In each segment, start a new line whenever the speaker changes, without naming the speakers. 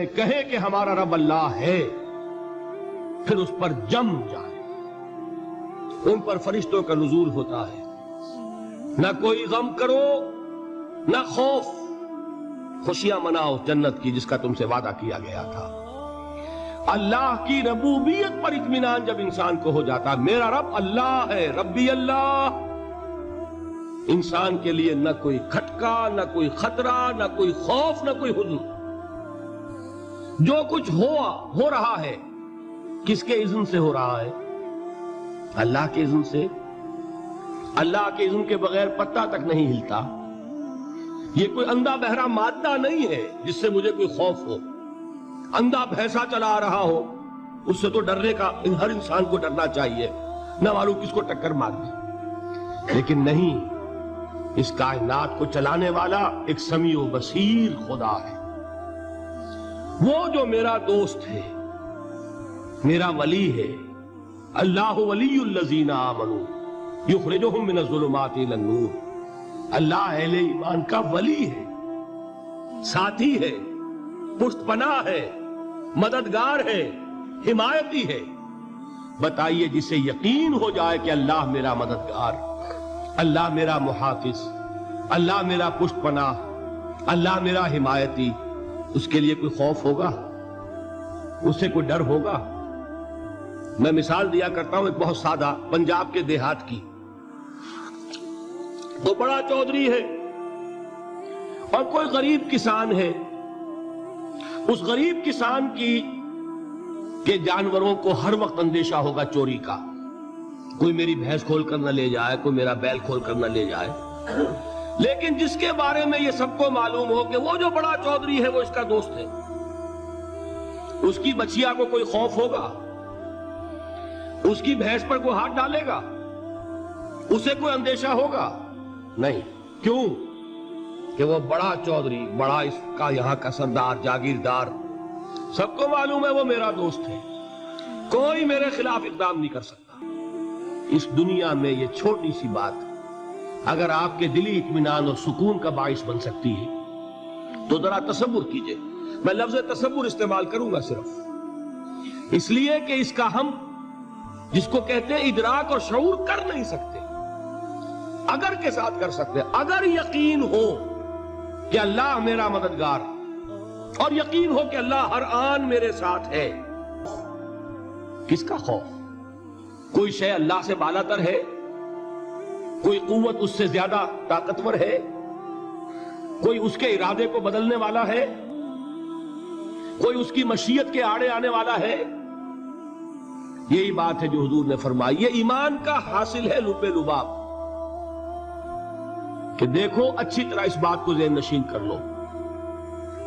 کہیں کہ ہمارا رب اللہ ہے، پھر اس پر جم جائے، ان پر فرشتوں کا نزول ہوتا ہے، نہ کوئی غم کرو نہ خوف، خوشیاں مناؤ جنت کی جس کا تم سے وعدہ کیا گیا تھا۔ اللہ کی ربوبیت پر اطمینان جب انسان کو ہو جاتا، میرا رب اللہ ہے، ربی اللہ، انسان کے لیے نہ کوئی کھٹکا، نہ کوئی خطرہ، نہ کوئی خوف، نہ کوئی حزن۔ جو کچھ ہو رہا ہے کس کے اذن سے ہو رہا ہے؟ اللہ کے اذن سے۔ اللہ کے اذن کے بغیر پتہ تک نہیں ہلتا۔ یہ کوئی اندھا بہرا مادہ نہیں ہے جس سے مجھے کوئی خوف ہو۔ اندھا بھینسا چلا آ رہا ہو اس سے تو ڈرنے کا ہر انسان کو ڈرنا چاہیے، نہ معلوم کس کو ٹکر مار دے۔ لیکن نہیں، اس کائنات کو چلانے والا ایک سمیع و بصیر خدا ہے، وہ جو میرا دوست ہے، میرا ولی ہے۔ اللہ ولی الذین آمنوا یخرجہم من الظلمات الی النور۔ اللہ اہل ایمان کا ولی ہے، ساتھی ہے، پشت پناہ ہے، مددگار ہے، حمایتی ہے۔ بتائیے جسے یقین ہو جائے کہ اللہ میرا مددگار، اللہ میرا محافظ، اللہ میرا پشت پناہ، اللہ میرا حمایتی، اس کے لیے کوئی خوف ہوگا؟ اس سے کوئی ڈر ہوگا؟ میں مثال دیا کرتا ہوں ایک بہت سادہ پنجاب کے دیہات کی۔ وہ بڑا چودھری ہے اور کوئی غریب کسان ہے۔ اس غریب کسان کے جانوروں کو ہر وقت اندیشہ ہوگا چوری کا، کوئی میری بھینس کھول کر نہ لے جائے، کوئی میرا بیل کھول کر نہ لے جائے۔ لیکن جس کے بارے میں یہ سب کو معلوم ہو کہ وہ جو بڑا چودھری ہے وہ اس کا دوست ہے، اس کی بچیا کو کوئی خوف ہوگا؟ اس کی بھینس پر کوئی ہاتھ ڈالے گا؟ اسے کوئی اندیشہ ہوگا؟ نہیں۔ کیوں؟ کہ وہ بڑا چودھری، بڑا اس کا یہاں کا سردار، جاگیردار، سب کو معلوم ہے وہ میرا دوست ہے، کوئی میرے خلاف اقدام نہیں کر سکتا۔ اس دنیا میں یہ چھوٹی سی بات اگر آپ کے دلی اطمینان اور سکون کا باعث بن سکتی ہے تو ذرا تصور کیجئے۔ میں لفظ تصور استعمال کروں گا صرف اس لیے کہ اس کا ہم جس کو کہتے ہیں ادراک اور شعور کر نہیں سکتے، اگر کے ساتھ کر سکتے۔ اگر یقین ہو کہ اللہ میرا مددگار اور یقین ہو کہ اللہ ہر آن میرے ساتھ ہے، کس کا خوف؟ کوئی شے اللہ سے بالاتر ہے؟ کوئی قوت اس سے زیادہ طاقتور ہے؟ کوئی اس کے ارادے کو بدلنے والا ہے؟ کوئی اس کی مشیت کے آڑے آنے والا ہے؟ یہی بات ہے جو حضور نے فرمائی۔ یہ ایمان کا حاصل ہے لب لباب، کہ دیکھو اچھی طرح اس بات کو ذہن نشین کر لو،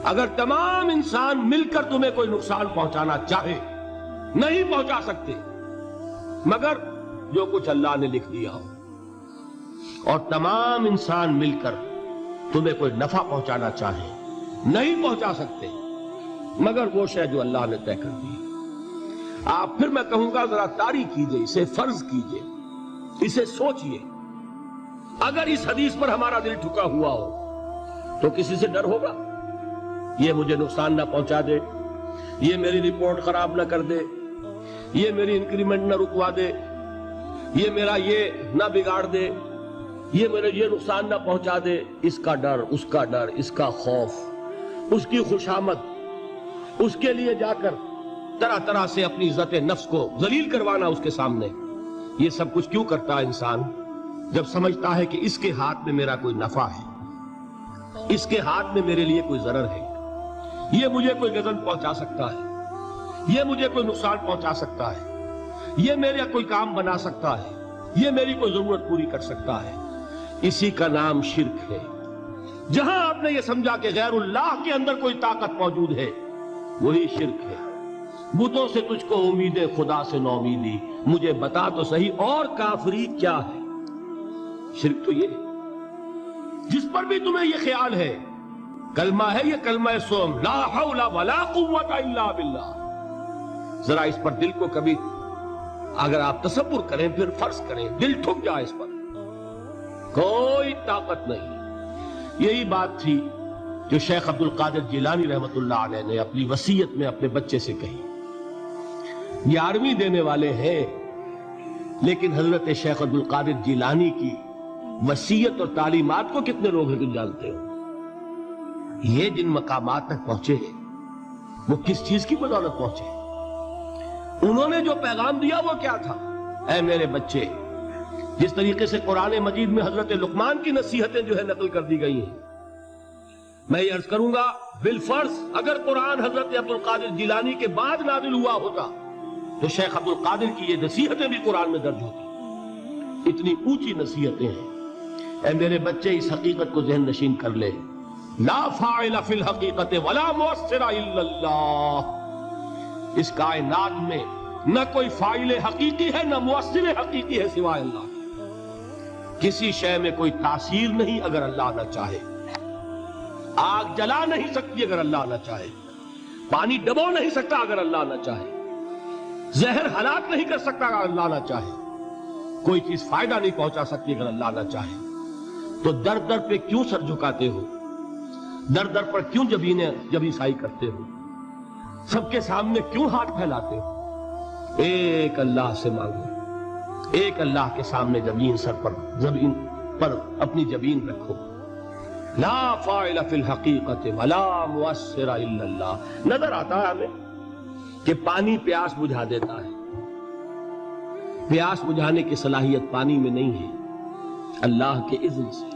اگر تمام انسان مل کر تمہیں کوئی نقصان پہنچانا چاہے نہیں پہنچا سکتے مگر جو کچھ اللہ نے لکھ دیا ہو، اور تمام انسان مل کر تمہیں کوئی نفع پہنچانا چاہے نہیں پہنچا سکتے مگر وہ شے جو اللہ نے طے کر دی۔ آپ پھر میں کہوں گا ذرا طاری کیجئے، اسے فرض کیجئے، اسے سوچئے۔ اگر اس حدیث پر ہمارا دل ٹھکا ہوا ہو تو کسی سے ڈر ہوگا؟ یہ مجھے نقصان نہ پہنچا دے، یہ میری رپورٹ خراب نہ کر دے، یہ میری انکریمنٹ نہ رکوا دے، یہ میرا یہ نہ بگاڑ دے، یہ میرے یہ نقصان نہ پہنچا دے۔ اس کا ڈر، اس کا ڈر، اس کا خوف، اس کی خوشامد، اس کے لیے جا کر طرح طرح سے اپنی عزت نفس کو ذلیل کروانا اس کے سامنے، یہ سب کچھ کیوں کرتا ہے انسان؟ جب سمجھتا ہے کہ اس کے ہاتھ میں میرا کوئی نفع ہے، اس کے ہاتھ میں میرے لیے کوئی ضرر ہے، یہ مجھے کوئی غضب پہنچا سکتا ہے، یہ مجھے کوئی نقصان پہنچا سکتا ہے، یہ میرا کوئی کام بنا سکتا ہے، یہ میری کوئی ضرورت پوری کر سکتا ہے، اسی کا نام شرک ہے۔ جہاں آپ نے یہ سمجھا کہ غیر اللہ کے اندر کوئی طاقت موجود ہے وہی شرک ہے۔ بتوں سے تجھ کو امید خدا سے نو امیدی، مجھے بتا تو صحیح اور کافری کیا ہے؟ شرک تو یہ ہے جس پر بھی تمہیں یہ خیال ہے، کلمہ ہے یہ کلمہ سوم، لا حول ولا قوت الا باللہ۔ ذرا اس پر دل کو کبھی اگر آپ تصور کریں، پھر فرض کریں، دل ٹھک جائے اس پر، کوئی طاقت نہیں۔ یہی بات تھی جو شیخ عبد القادر جیلانی رحمت اللہ علیہ نے اپنی وصیت میں اپنے بچے سے کہی. 11ویں دینے والے ہیں، لیکن حضرت شیخ عبد القادر جیلانی کی وصیت اور تعلیمات کو کتنے لوگ ہیں تم جانتے ہو؟ یہ جن مقامات تک پہنچے ہیں وہ کس چیز کی بدولت پہنچے؟ انہوں نے جو پیغام دیا وہ کیا تھا؟ اے میرے بچے، جس طریقے سے قرآن مجید میں حضرت لقمان کی نصیحتیں جو ہے نقل کر دی گئی ہیں، میں یہ عرض کروں گا بالفرض اگر قرآن حضرت عبد القادر جیلانی کے بعد نازل ہوا ہوتا تو شیخ عبد القادر کی یہ نصیحتیں بھی قرآن میں درج ہوتی. اتنی اونچی نصیحتیں ہیں. اے میرے بچے، اس حقیقت کو ذہن نشین کر لے، لا فاعل فی الحقیقت ولا مؤثر الا اللہ. اس کائنات میں نہ کوئی فاعل حقیقی ہے نہ مؤثر حقیقی ہے سوائے اللہ. کسی شے میں کوئی تاثیر نہیں اگر اللہ نہ چاہے. آگ جلا نہیں سکتی اگر اللہ نہ چاہے. پانی ڈبو نہیں سکتا اگر اللہ نہ چاہے. زہر ہلاک نہیں کر سکتا اگر اللہ نہ چاہے. کوئی چیز فائدہ نہیں پہنچا سکتی اگر اللہ نہ چاہے. تو در در پہ کیوں سر جھکاتے ہو؟ در در پر کیوں جبیں سائی کرتے ہو؟ سب کے سامنے کیوں ہاتھ پھیلاتے ہو؟ ایک اللہ سے مانگو. ایک اللہ کے سامنے زمین پر اپنی جبین رکھو. لا فاعل فی الحقیقت ولا مؤثر الا اللہ. نظر آتا ہے ہمیں کہ پانی پیاس بجھا دیتا ہے. پیاس بجھانے کی صلاحیت پانی میں نہیں ہے، اللہ کے اذن سے.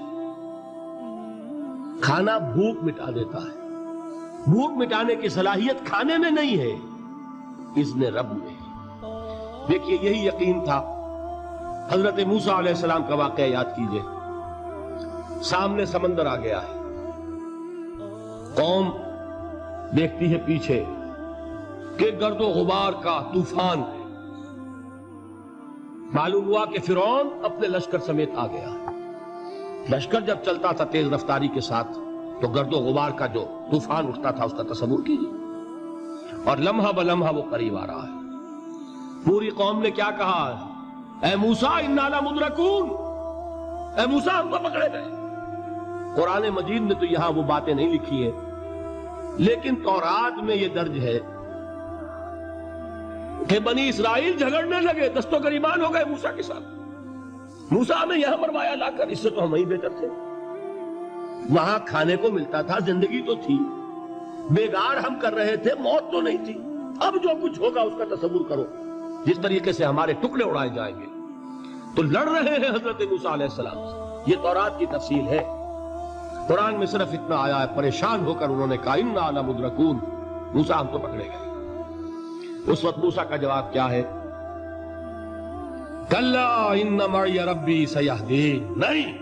کھانا بھوک مٹا دیتا ہے، بھوک مٹانے کی صلاحیت کھانے میں نہیں ہے، اذن رب میں ہے. دیکھیے یہی یقین تھا. حضرت موسیٰ علیہ السلام کا واقعہ یاد کیجئے. سامنے سمندر آ گیا ہے، قوم دیکھتی ہے پیچھے کہ گرد و غبار کا طوفان ہے. معلوم ہوا کہ فرعون اپنے لشکر سمیت آ گیا. لشکر جب چلتا تھا تیز رفتاری کے ساتھ تو گرد و غبار کا جو طوفان اٹھتا تھا اس کا تصور کیجیے. اور لمحہ بلمحہ وہ قریب آ رہا ہے. پوری قوم نے کیا کہا؟ اے موسیٰ انا لمدرکون، اے موسیٰ ہم کو پکڑے گئے. قرآن مجید نے تو یہاں وہ باتیں نہیں لکھی ہیں، لیکن تورات میں یہ درج ہے کہ بنی اسرائیل جھگڑنے لگے، دست و گریبان ہو گئے موسیٰ کے ساتھ. موسیٰ ہمیں یہاں مروایا لا کر، اس سے تو ہم ہی بہتر تھے. وہاں کھانے کو ملتا تھا، زندگی تو تھی، بیگار ہم کر رہے تھے، موت تو نہیں تھی. اب جو کچھ ہوگا اس کا تصور کرو، جس طریقے سے ہمارے ٹکڑے اڑائے جائیں گے. تو لڑ رہے ہیں حضرت موسیٰ علیہ السلام سے. یہ تورات کی تفصیل ہے. قرآن میں صرف اتنا آیا ہے، پریشان ہو کر انہوں نے کہا انا لمدرکون، موسیٰ ہم تو پکڑے گئے. اس وقت موسیٰ کا جواب کیا ہے؟ کلا ان معی ربی سیہدین. نہیں،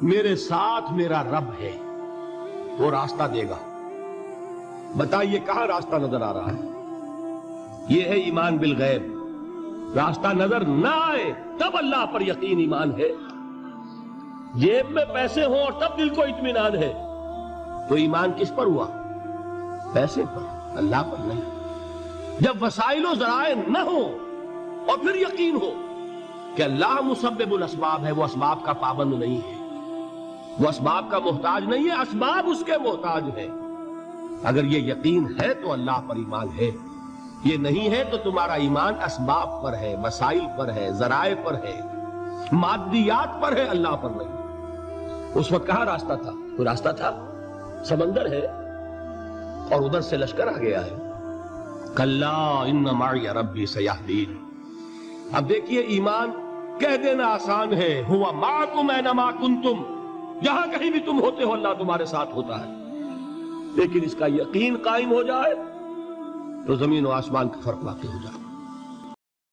میرے ساتھ میرا رب ہے، وہ راستہ دے گا. بتائیے کہاں راستہ نظر آ رہا ہے؟ یہ ہے ایمان بالغیب. راستہ نظر نہ آئے تب اللہ پر یقین ایمان ہے. جیب میں پیسے ہوں اور تب دل کو اطمینان ہے تو ایمان کس پر ہوا؟ پیسے پر، اللہ پر نہیں. جب وسائل و ذرائع نہ ہو اور پھر یقین ہو کہ اللہ مسبب الاسباب ہے، وہ اسباب کا پابند نہیں ہے، وہ اسباب کا محتاج نہیں ہے، اسباب اس کے محتاج ہیں. اگر یہ یقین ہے تو اللہ پر ایمان ہے. یہ نہیں ہے تو تمہارا ایمان اسباب پر ہے، وسائل پر ہے، ذرائع پر ہے، مادیات پر ہے، اللہ پر نہیں. اس وقت کہاں راستہ تھا؟ کوئی راستہ تھا؟ سمندر ہے اور ادھر سے لشکر آ گیا ہے. کلا ان معی ربی سیہدین. اب دیکھیے ایمان کہہ دینا آسان ہے، ہوا معکم اینما کنتم، جہاں کہیں بھی تم ہوتے ہو اللہ تمہارے ساتھ ہوتا ہے. لیکن اس کا یقین قائم ہو جائے تو زمین و آسمان کا فرق واقع ہو جائے.